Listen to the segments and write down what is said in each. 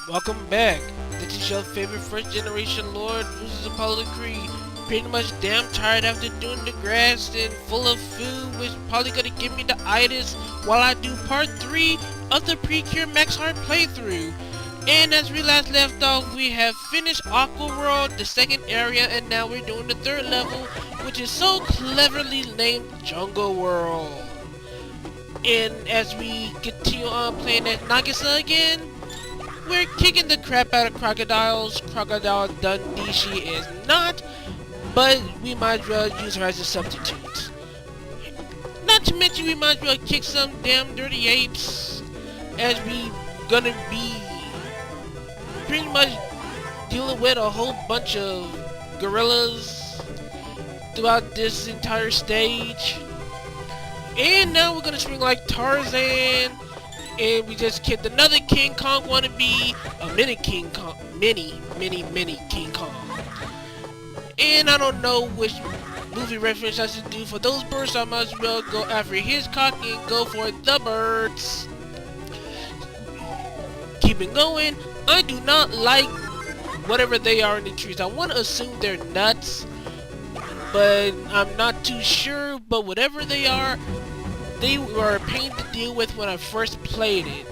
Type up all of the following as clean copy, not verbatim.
Welcome back. This is your favorite first generation LordVucious Apollo Creed. Pretty much damn tired after doing the grass and full of food, which probably gonna give me the itis while I do part 3 of the Precure Max Hard playthrough. And as we last left off, we have finished Aqua World, the second area, and now we're doing the third level, which is so cleverly named Jungle World. And as we continue on playing as Nagisa again, we're kicking the crap out of crocodiles. Crocodile Dundee she is not, but we might as well use her as a substitute. Not to mention we might as well kick some damn dirty apes, as we gonna be pretty much dealing with a whole bunch of gorillas throughout this entire stage. And now we're gonna swing like Tarzan, and we just kicked another King Kong wannabe, a mini King Kong, mini King Kong. And I don't know which movie reference I should do for those birds, so I might as well go after his cock and go for the birds. Keeping going, I do not like whatever they are in the trees. I want to assume they're nuts, but I'm not too sure. But whatever they are, they were a pain to deal with when I first played it,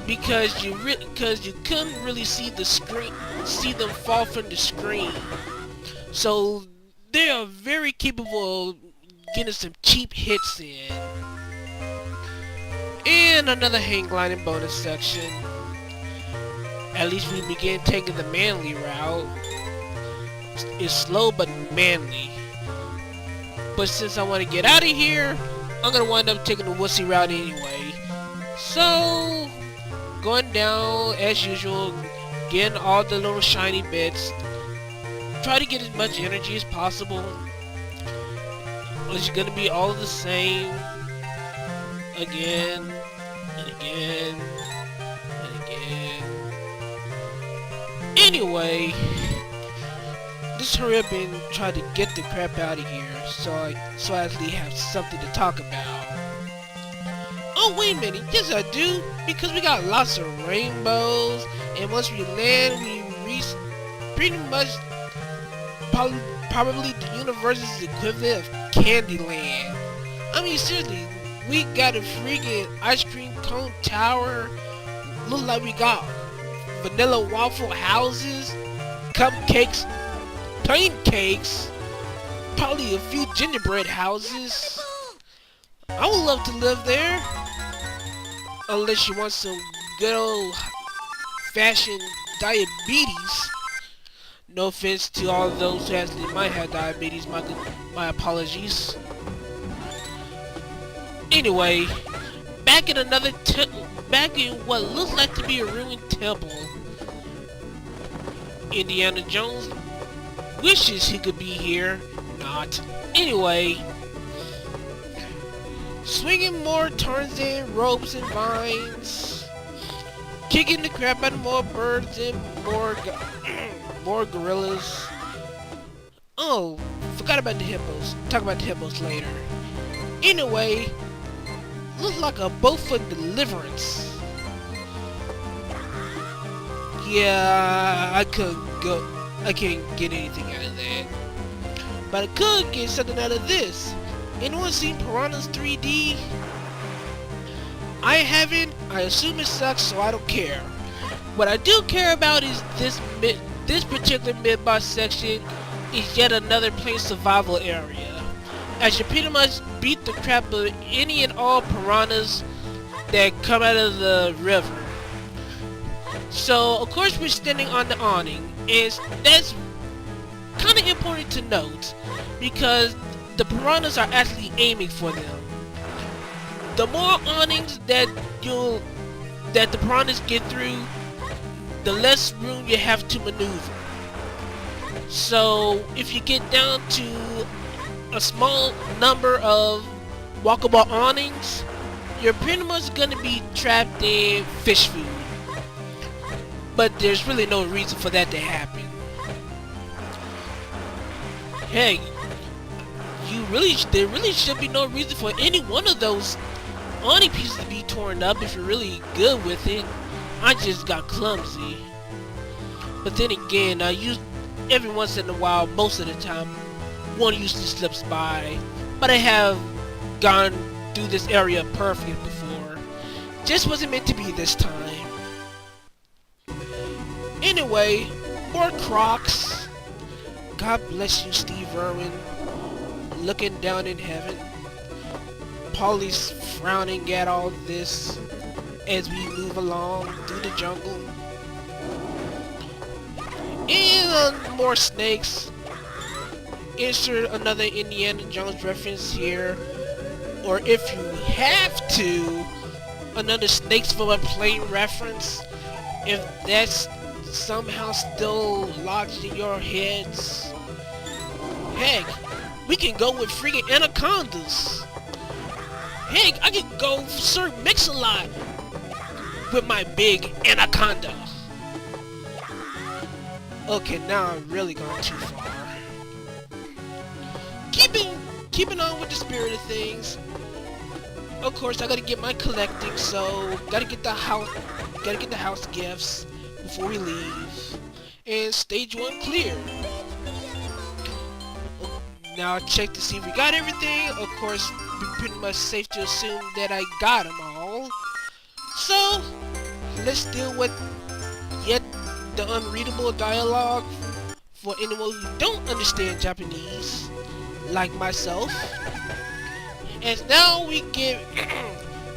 because you couldn't really see the screen, see them fall from the screen. So they are very capable of getting some cheap hits in. And another hang gliding bonus section. At least we begin taking the manly route. It's slow but manly. But since I want to get out of here, I'm gonna wind up taking the wussy route anyway. So, going down as usual, getting all the little shiny bits. Try to get as much energy as possible. It's gonna be all the same. Again, and again, and again. Anyway, just hurry up and try to get the crap out of here, so I actually have something to talk about. Oh wait a minute, yes I do, because we got lots of rainbows, and once we land, we reach pretty much probably the universe's equivalent of Candyland. I mean seriously, we got a freaking ice cream cone tower. Look like we got vanilla waffle houses, cupcakes, plain cakes, probably a few gingerbread houses. I would love to live there, unless you want some good old fashioned diabetes. No offense to all of those who actually might have diabetes, my apologies. Anyway, back in what looks like to be a ruined temple. Indiana Jones wishes he could be here, not. Anyway, swinging more Tarzan ropes and vines, kicking the crap out of more birds and more gorillas. Oh, forgot about the hippos. Talk about the hippos later. Anyway, looks like a boat for deliverance. Yeah, I can't get anything out of that. But I could get something out of this. Anyone seen Piranhas 3D? I haven't. I assume it sucks, so I don't care. What I do care about is this particular mid-boss section is yet another plain survival area, as you pretty much beat the crap of any and all piranhas that come out of the river. So of course we're standing on the awning, and that's kind of important to note, because the piranhas are actually aiming for them. The more awnings that the piranhas get through, the less room you have to maneuver. So if you get down to a small number of walkable awnings, you're pretty much gonna be trapped in fish food. But there's really no reason for that to happen. Hey, there really should be no reason for any one of those awning pieces to be torn up if you're really good with it. I just got clumsy. But then again, every once in a while, most of the time, one usually slips by. But I have gone through this area perfectly before. Just wasn't meant to be this time. Anyway, more Crocs. God bless you, Steve Irwin. Looking down in heaven. Polly's frowning at all this as we move along through the jungle. And more snakes. Insert another Indiana Jones reference here. Or if you have to, another Snakes from a Plane reference. If that's somehow still lodged in your heads. Heck, we can go with freaking anacondas. Heck, I can go Sir Mix-a-Lot with my big anaconda. Okay, now I'm really gone too far. Keeping on with the spirit of things. Of course, I gotta get my collecting, so gotta get the house gifts before we leave. And stage 1 clear. Now check to see if we got everything. Of course, we're pretty much safe to assume that I got them all. So, let's deal with yet the unreadable dialogue for anyone who don't understand Japanese, like myself. And now we get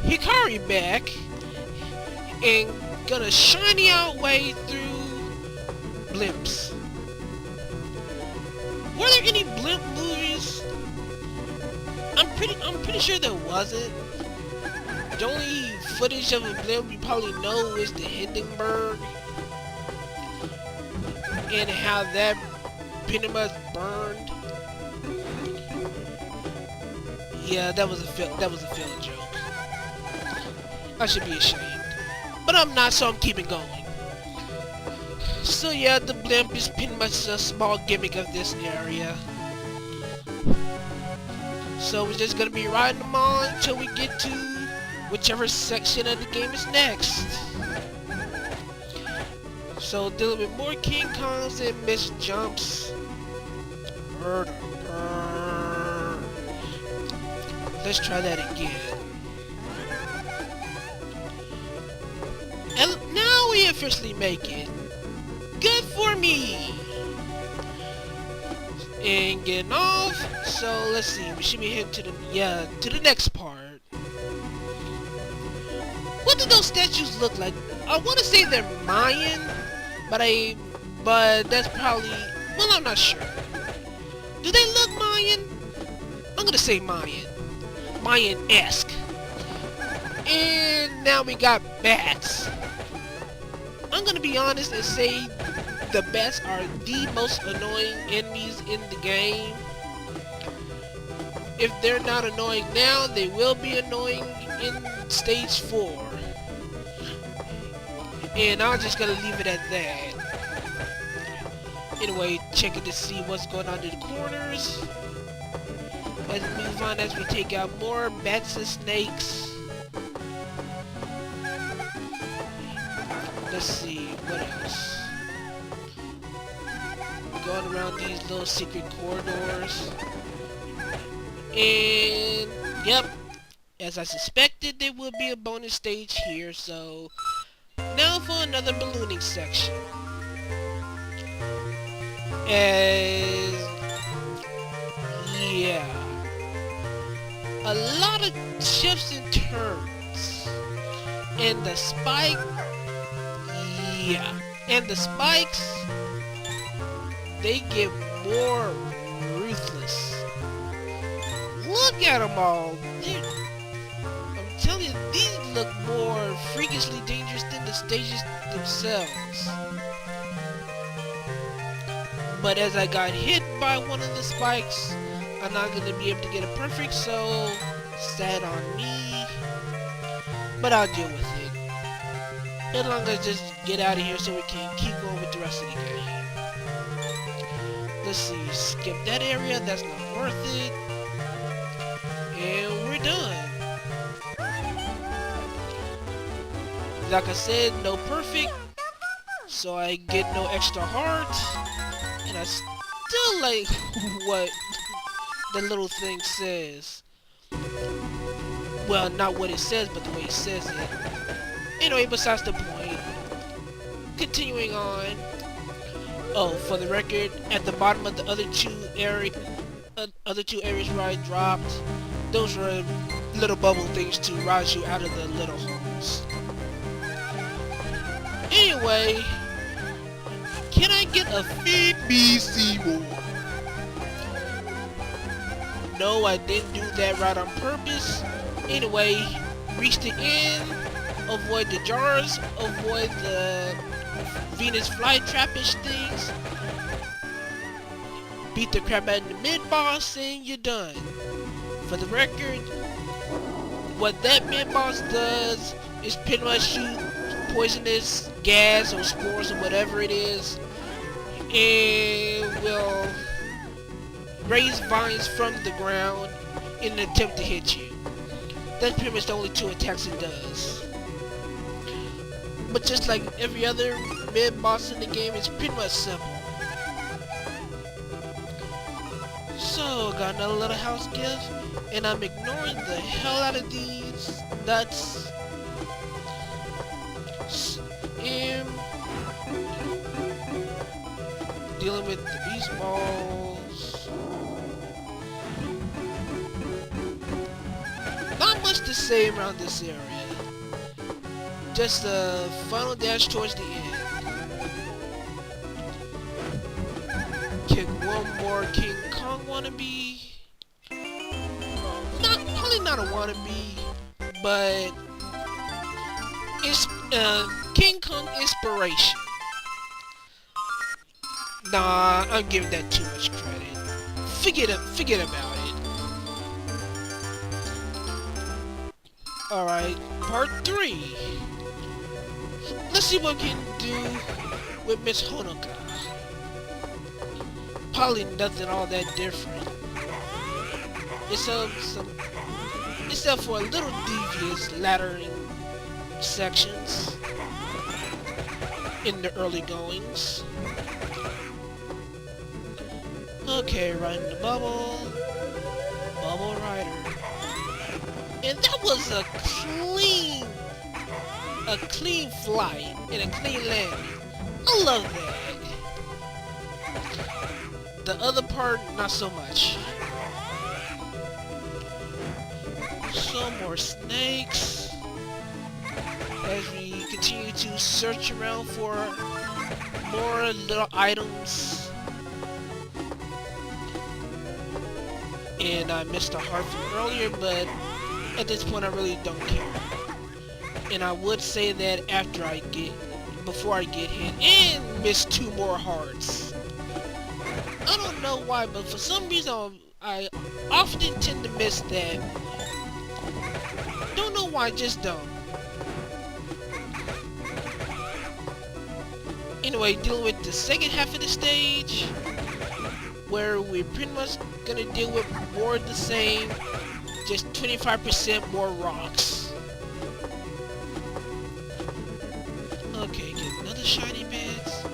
Hikari back and gonna shiny our way through blimps. Were there any blimp movies? I'm pretty sure there wasn't. The only footage of a blimp you probably know is the Hindenburg and how that pretty much burned. Yeah, that was a failed joke. I should be ashamed, but I'm not, so I'm keeping going. So yeah, the blimp is pretty much a small gimmick of this area. So we're just gonna be riding them on until we get to whichever section of the game is next. So dealing with more King Kongs and missed jumps. Let's try that again. And now we officially make it. Good for me! And getting off, so let's see, we should be heading to the next part. What do those statues look like? I want to say they're Mayan, but that's probably, well, I'm not sure. Do they look Mayan? I'm gonna say Mayan. Mayan-esque. And now we got bats. I'm gonna be honest and say the bats are the most annoying enemies in the game. If they're not annoying now, they will be annoying in stage 4. And I'm just gonna leave it at that. Anyway, checking to see what's going on in the corners. As we move on, as we take out more bats and snakes. Let's see, what else? Going around these little secret corridors. And, yep, as I suspected, there will be a bonus stage here, so now for another ballooning section. Yeah. A lot of shifts and turns. And the spike, and the spikes, they get more ruthless. Look at them all. I'm telling you, these look more freakishly dangerous than the stages themselves. But as I got hit by one of the spikes, I'm not going to be able to get it perfect, so sad on me. But I'll deal with it. As long as I just get out of here so we can keep going with the rest of the game. Let's see, skip that area, that's not worth it. And we're done. like I said, no perfect, so I get no extra heart, and I still like what the little thing says. Well, not what it says, but the way it says it. Anyway, besides the point. Continuing on. Oh, for the record, at the bottom of the other two areas where I dropped, those were little bubble things to rise you out of the little holes. Anyway, can I get a feed me Seymour? No, I didn't do that right on purpose. Anyway, reach the end, avoid the jars, avoid the Venus flytrapish things, beat the crap out of the mid-boss, and you're done. For the record, what that mid-boss does is pretty much shoot poisonous gas or spores or whatever it is, and will raise vines from the ground in an attempt to hit you. That's pretty much the only two attacks it does. But just like every other mid-boss in the game, it's pretty much simple. So, got another little house gift, and I'm ignoring the hell out of these nuts. And dealing with the beast balls. Not much to say around this area. Just a final dash towards the end. Kick one more King Kong wannabe. Probably not a wannabe, but it's King Kong inspiration. Nah, I'm giving that too much credit. Forget about it. Alright, part 3. Let's see what we can do with Miss Honoka. Probably nothing all that different. Except for a little devious laddering sections in the early goings. Okay, riding the bubble rider. And that was a clean flight and a clean landing. I love that. The other part, not so much. Some more snakes as we continue to search around for more little items. And I missed a heart from earlier, but at this point I really don't care. And I would say that before I get hit and miss 2 more hearts. I don't know why, but for some reason I often tend to miss that. Don't know why, just don't. Anyway, dealing with the second half of the stage, where we're pretty much gonna deal with more of the same, just 25% more rocks. Okay, get another shiny bits.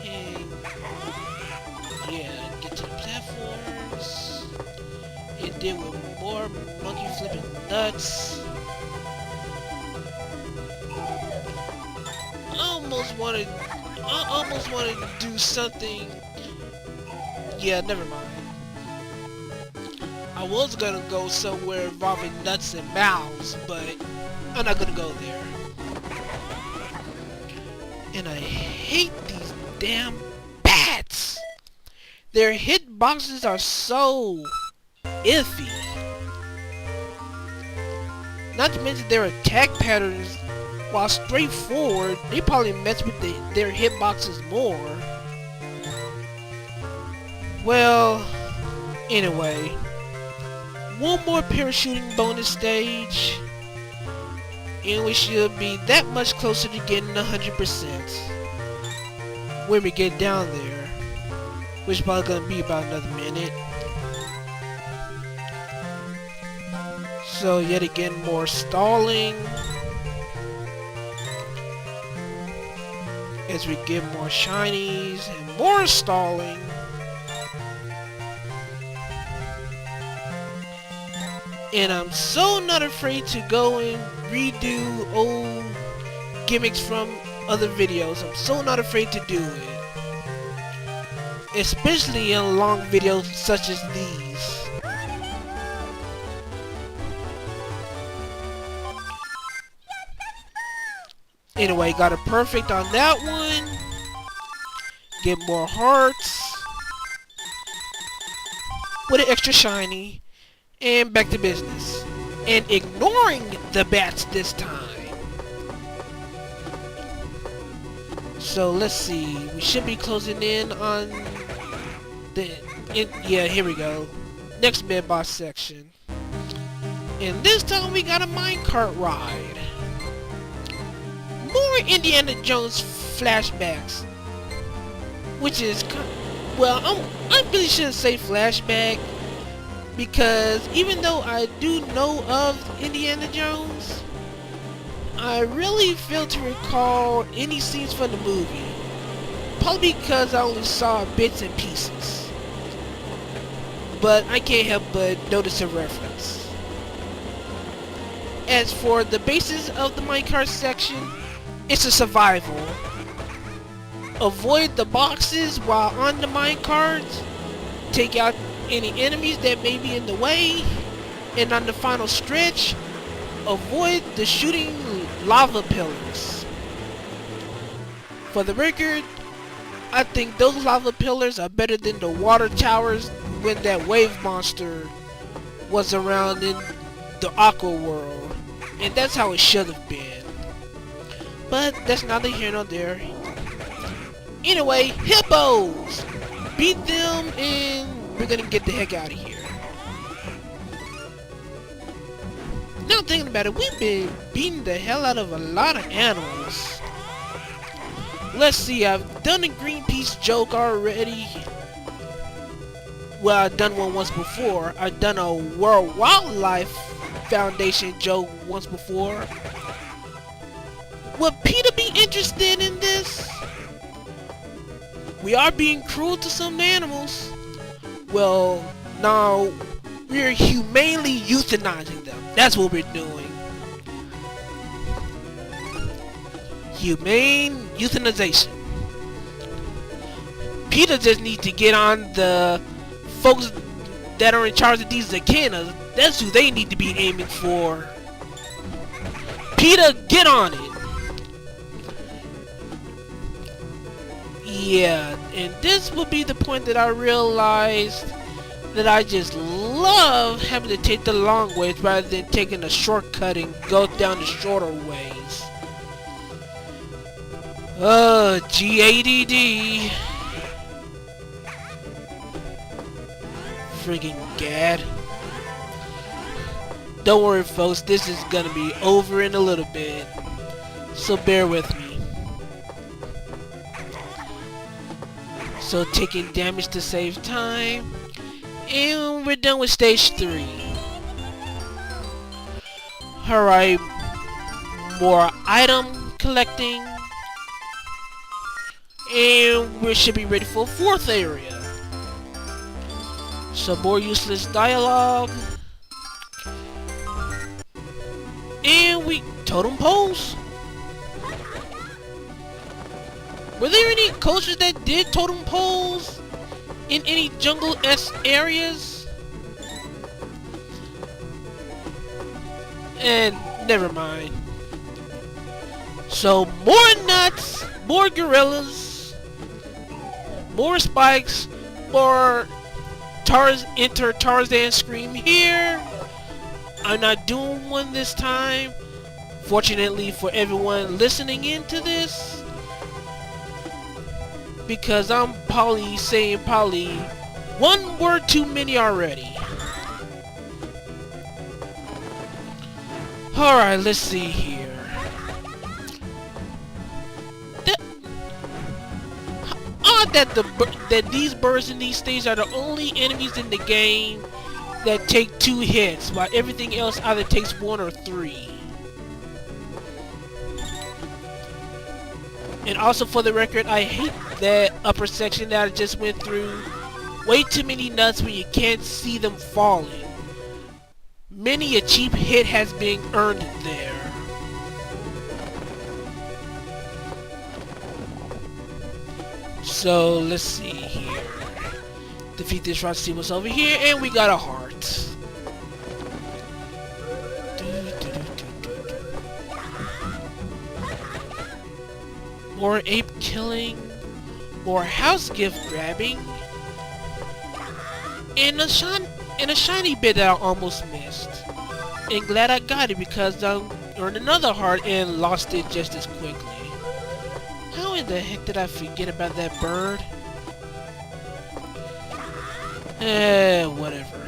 And yeah, get to the platforms. And deal with more monkey flipping nuts. I almost wanted to do something. Yeah, never mind. I was gonna go somewhere involving nuts and mouths, but I'm not gonna go there. And I hate these damn bats. Their hitboxes are so iffy. Not to mention their attack patterns, while straightforward, they probably mess with their hitboxes more. Well, anyway, one more parachuting bonus stage, and we should be that much closer to getting 100% when we get down there, which is probably gonna be about another minute. So yet again, more stalling, as we get more shinies and more stalling. And I'm so not afraid to go and redo old gimmicks from other videos. I'm so not afraid to do it. Especially in long videos such as these. Anyway, got it perfect on that one. Get more hearts. With an extra shiny. And back to business. And ignoring the bats this time. So let's see. We should be closing in on the... yeah, here we go. Next mid-boss section. And this time we got a minecart ride. More Indiana Jones flashbacks. Which is... well, I really shouldn't say flashback. Because even though I do know of Indiana Jones, I really fail to recall any scenes from the movie. Probably because I only saw bits and pieces. But I can't help but notice a reference. As for the basis of the minecart section, it's a survival. Avoid the boxes while on the minecarts. Take out any enemies that may be in the way, and on the final stretch, avoid the shooting lava pillars. For the record, I think those lava pillars are better than the water towers when that wave monster was around in the Aqua world, and that's how it should have been. But that's neither here nor there. Anyway, hippos! Beat them and we're gonna get the heck out of here. Now thinking about it, we've been beating the hell out of a lot of animals. Let's see, I've done a Greenpeace joke already. Well, I've done one once before. I've done a World Wildlife Foundation joke once before. Would PETA be interested in this? We are being cruel to some animals. Well, now we're humanely euthanizing them. That's what we're doing. Humane euthanization. PETA just needs to get on the folks that are in charge of these cicadas. That's who they need to be aiming for. PETA, get on it. Yeah, and this will be the point that I realized that I just love having to take the long ways rather than taking a shortcut and go down the shorter ways. GADD. Friggin' gad. Don't worry folks, this is gonna be over in a little bit. So bear with me. So taking damage to save time. And we're done with stage 3. Alright. More item collecting. And we should be ready for a 4th area. Some more useless dialogue. And we... totem poles? Were there any coaches that did totem poles in any jungle-esque areas? And never mind. So more nuts, more gorillas, more spikes, more enter Tarzan scream here. I'm not doing one this time. Fortunately for everyone listening into this. Because I'm probably saying one word too many already. Alright, let's see here. Odd that these birds in these stages are the only enemies in the game that take 2 hits, while everything else either takes 1 or 3. And also for the record, I hate that upper section that I just went through. Way too many nuts where you can't see them falling. Many a cheap hit has been earned there. So let's see here. Defeat this rock, see what's over here, and we got a heart. More ape killing, more house gift grabbing, and a shiny bit that I almost missed. And glad I got it because I earned another heart and lost it just as quickly. How in the heck did I forget about that bird? Whatever.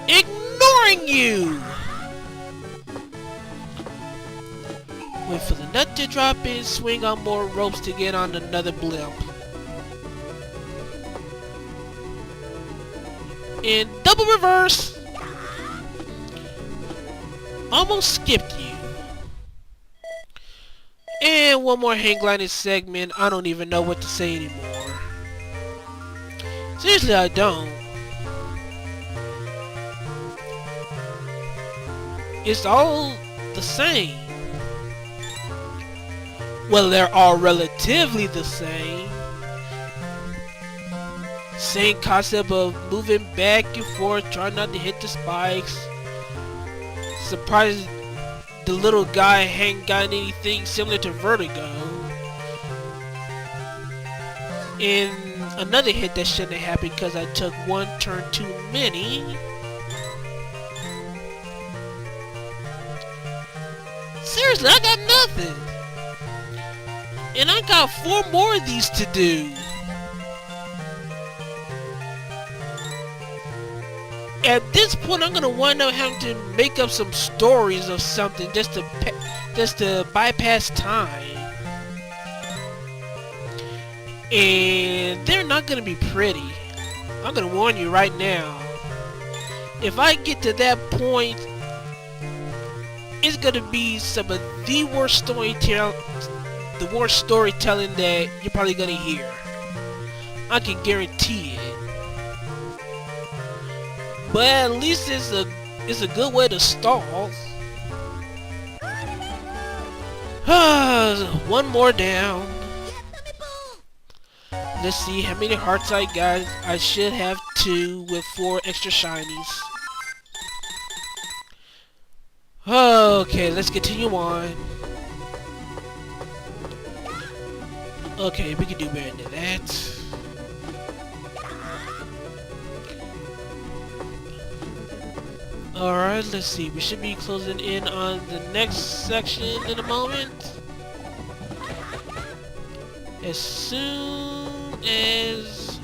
Ignoring you! Wait for the nut to drop in, swing on more ropes to get on another blimp. And double reverse! Almost skipped you. And one more hang gliding segment, I don't even know what to say anymore. Seriously, I don't. It's all the same. Well, they're all relatively the same. Same concept of moving back and forth, trying not to hit the spikes. Surprised the little guy hadn't gotten anything similar to Vertigo. And another hit that shouldn't have happened because I took one turn too many. Seriously, I got nothing. And I got 4 more of these to do. At this point, I'm gonna wind up having to make up some stories or something just to bypass time. And they're not gonna be pretty. I'm gonna warn you right now. If I get to that point, it's gonna be some of the worst storytelling that you're probably gonna hear. I can guarantee it. But at least it's a good way to stall. One more down. Let's see how many hearts I got. I should have 2 with 4 extra shinies. Okay, let's continue on. Okay, we can do better than that. Alright, let's see. We should be closing in on the next section in a moment. As soon as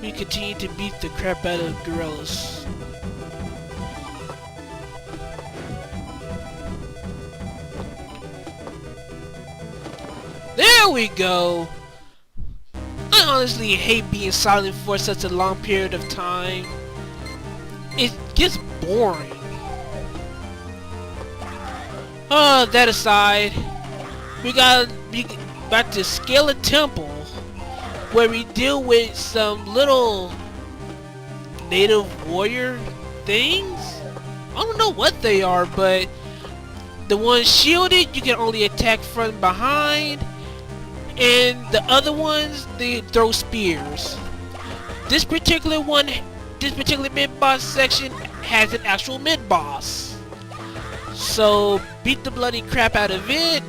we continue to beat the crap out of gorillas. There we go! I honestly hate being silent for such a long period of time. It gets boring. That aside, we got to scale a temple where we deal with some little native warrior things. I don't know what they are, but the ones shielded, you can only attack from behind, and the other ones, they throw spears. This particular mid-boss section has an actual mid-boss. So, beat the bloody crap out of it.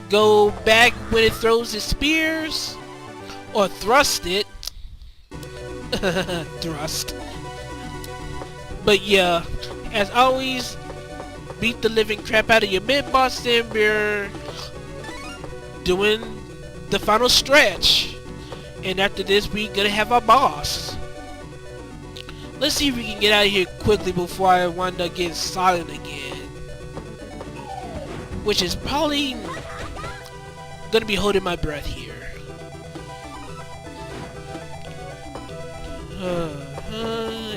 Go back when it throws its spears. Or thrust it. Thrust. But yeah, as always, beat the living crap out of your mid-boss, and we're doing the final stretch. And after this, we're gonna have our boss. Let's see if we can get out of here quickly before I wind up getting silent again. Which is probably gonna be holding my breath here.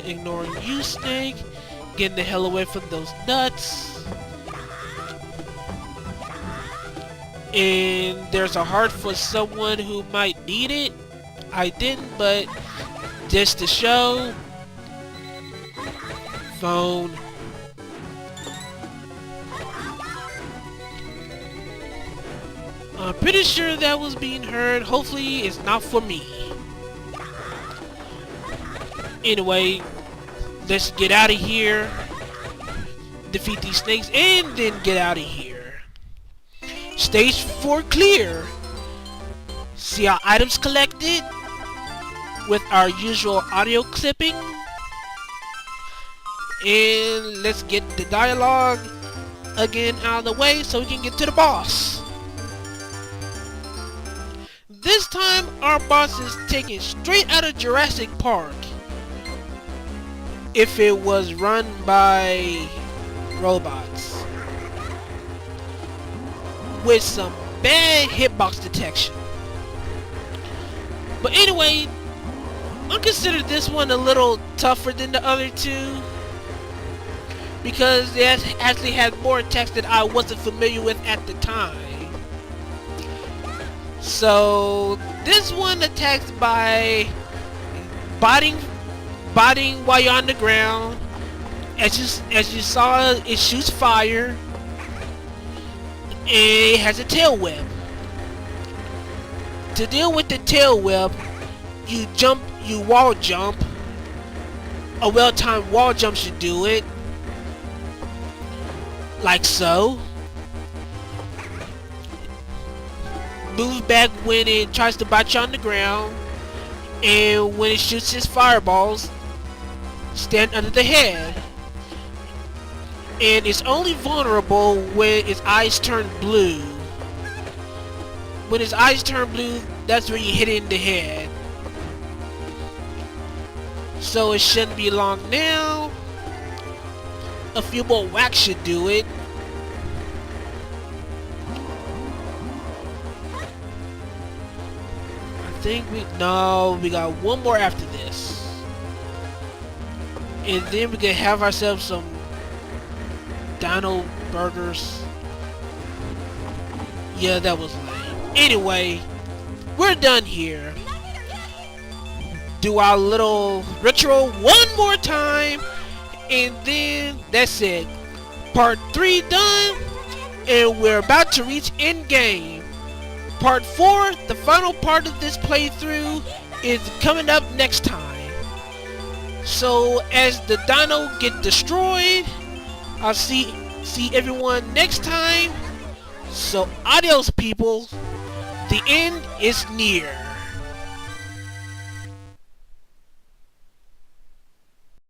Ignoring you, Snake. Getting the hell away from those nuts. And there's a heart for someone who might need it. I didn't, but just to show. Phone. I'm pretty sure that was being heard. Hopefully it's not for me. Anyway, let's get out of here. Defeat these snakes and then get out of here. Stage 4 clear. See our items collected with our usual audio clipping. And let's get the dialogue again out of the way so we can get to the boss. This time our boss is taken straight out of Jurassic Park. If it was run by robots. With some bad hitbox detection. But anyway, I consider this one a little tougher than the other two. Because it actually had more attacks that I wasn't familiar with at the time. So this one attacks by botting while you're on the ground. As you saw, it shoots fire. And it has a tail whip. To deal with the tail whip, you wall jump. A well-timed wall jump should do it. Like so. Move back when it tries to bite you on the ground. And when it shoots its fireballs, stand under the head. And it's only vulnerable when its eyes turn blue. When its eyes turn blue, that's when you hit it in the head. So it shouldn't be long now. A few more whacks should do it. I think we got one more after this. And then we can have ourselves some Dino burgers. Yeah, that was lame. Anyway, we're done here. Do our little ritual one more time. And then that's it. Part 3 done. And we're about to reach end game. Part 4, the final part of this playthrough, is coming up next time. So as the dino get destroyed, I'll see everyone next time. So adios people. The end is near.